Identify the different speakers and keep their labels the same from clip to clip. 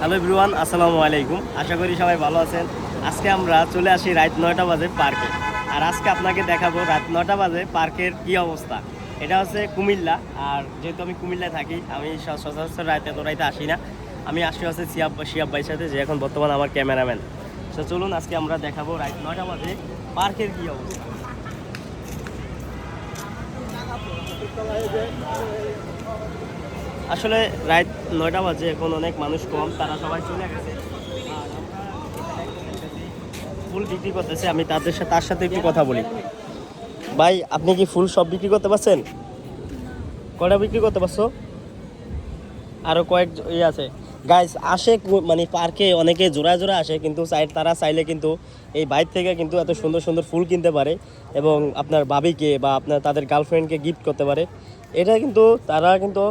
Speaker 1: Hello everyone, আসসালামু আলাইকুম। আশা করি সবাই ভালো আছেন। আজকে আমরা চলে আসি রাত 9টা বাজে পার্কে। আর আজকে আপনাকে দেখাবো রাত 9টা বাজে পার্কের কি অবস্থা। এটা হচ্ছে কুমিল্লা। আর যেহেতু আমি কুমিল্লায় থাকি, আমি সচরাচর রাতে এত রাইতে আসি না। আমি আসি হচ্ছে শিয়াব ভাইয়ের সাথে, যে এখন বর্তমান আমার ক্যামেরাম্যান। তো চলুন আজকে আমরা দেখাবো রাত 9টা বাজে পার্কের কি অবস্থা। আসলে রাত 9টা বাজে, এখন অনেক মানুষ কম, তারা সবাই চলে গেছে। আর আমরা ফুল বিক্রি করতেছে, আমি তার সাথে একটু কথা বলি। ভাই, আপনি কি ফুল সব বিক্রি করতে পারছেন? কয়টা বিক্রি করতে পারছো? আরো কয়েক আছে গাইস, আসে মানে পার্কে অনেকে জোড়ায় জোড়া আসে, কিন্তু তারা চাইলে কিন্তু এই বাইর থেকে কিন্তু এত সুন্দর সুন্দর ফুল কিনতে পারে এবং আপনার ভাবিকে বা আপনার তাদের গার্লফ্রেন্ডকে গিফট করতে পারে। এটা কিন্তু তারা কিন্তু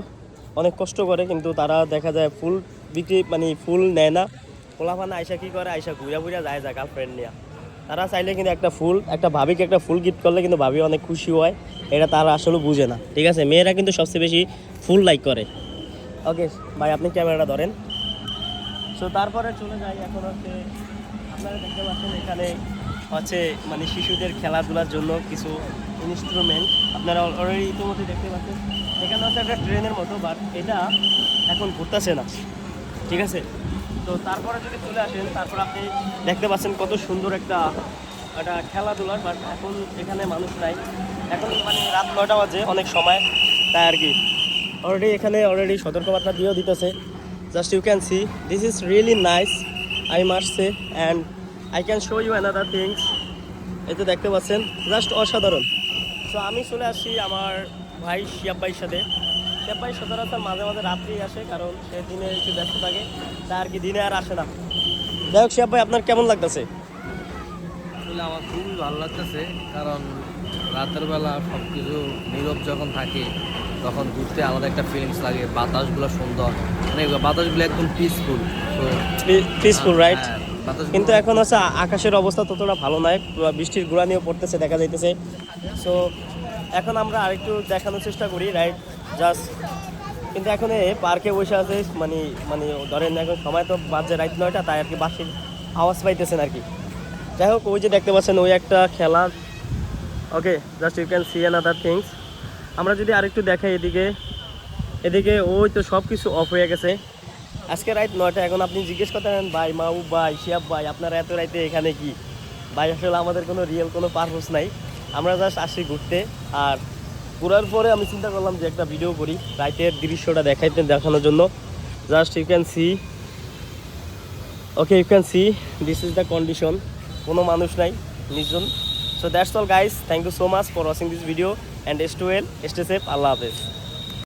Speaker 1: অনেক কষ্ট করে, কিন্তু তারা দেখা যায় ফুল বিক্রি মানে ফুল নেয় না। পোলাপানা আইসা কী করে, আইসা ঘুরা ঘুরা যায় গার্লফ্রেন্ড নিয়ে। তারা চাইলে কিন্তু একটা ভাবিকে একটা ফুল গিফট করলে কিন্তু ভাবি অনেক খুশি হয়। এটা তারা আসলে বুঝে না, ঠিক আছে? মেয়েরা কিন্তু সবচেয়ে বেশি ফুল লাইক করে। ওকে ভাই, আপনি ক্যামেরাটা ধরেন। সো তারপরে চলে যাই। এখন হচ্ছে আপনারা দেখতে পাচ্ছেন এখানে হচ্ছে মানে শিশুদের খেলাধুলার জন্য কিছু ইনস্ট্রুমেন্ট আপনারা অলরেডি ইতিমধ্যে দেখতে পাচ্ছেন। এখানে হচ্ছে একটা ট্রেনের মতো, বাট এটা এখন ঘুরতেছে না, ঠিক আছে? তো তারপরে যদি চলে আসেন, তারপর আপনি দেখতে পাচ্ছেন কত সুন্দর একটা খেলাধুলার, বাট এখন এখানে মানুষ নাই। এখন মানে রাত 9টা বাজে, অনেক সময়, তাই আর কি। অলরেডি সতর্কবার্তা দিয়েও দিতেছে। Just you can see, this is really nice, I must say. And I can show you another things. এই তো দেখতে পাচ্ছেন, জাস্ট অসাধারণ। সো আমি চলে আসি আমার ভাই শিয়াব ভাইয়ের সাথে। শিয়াব ভাই সচরাচর মাঝে মাঝে রাত্রেই আসে, কারণ সে দিনে একটু ব্যস্ত থাকে, তা আর কি দিনে আর আসে না। যাই হোক শিয়াব ভাই, আপনার কেমন লাগতেছে?
Speaker 2: আসলে আমার খুবই ভালো লাগতেছে, কারণ রাতের বেলা সব কিছু নীরব যখন থাকে তখন ঘুরতে আমাদের একটা ফিলিংস লাগে। বাতাসগুলো সুন্দর, মানে বাতাসগুলো একদম পিসফুল। তো
Speaker 1: পিসফুল, রাইট?
Speaker 2: বাতাস
Speaker 1: কিন্তু এখন হচ্ছে আকাশের অবস্থা ততটা ভালো নয়, বৃষ্টির গুঁড়ানিও পড়তেছে, দেখা যাইতেছে। সো এখন আমরা আরেকটু দেখানোর চেষ্টা করি, রাইট? জাস্ট কিন্তু এখন পার্কে বসে আছে, মানে মানে ধরেন এখন সময় তো বাজে রাত 9টা, তাই আর কি বাসির আওয়াজ পাইতেছেন আর কি। যাই হোক, ওই যে দেখতে পাচ্ছেন ওই একটা খেলা। Okay, just you can see another things. আমরা যদি আরেকটু দেখাই এদিকে, ওই তো সব কিছু অফ হয়ে গেছে। আজকে রাত 9টা, এখন আপনি জিজ্ঞেস করতেন ভাই, মাহবুব ভাই, শিয়াব ভাই, আপনারা এত রাইতে এখানে কি? ভাই আসলে আমাদের কোনো রিয়েল কোনো পারপোজ নাই, আমরা জাস্ট আসি ঘুরতে। আর ঘোরার পরে আমি চিন্তা করলাম যে একটা ভিডিও করি রাতের দৃশ্যটা দেখানোর জন্য। Just you can see, okay, you can see, this is the condition. কোনো মানুষ নাই, নির্জন। So that's all guys, thank you so much for watching this video and stay well, stay safe, আল্লাহ হাফেজ।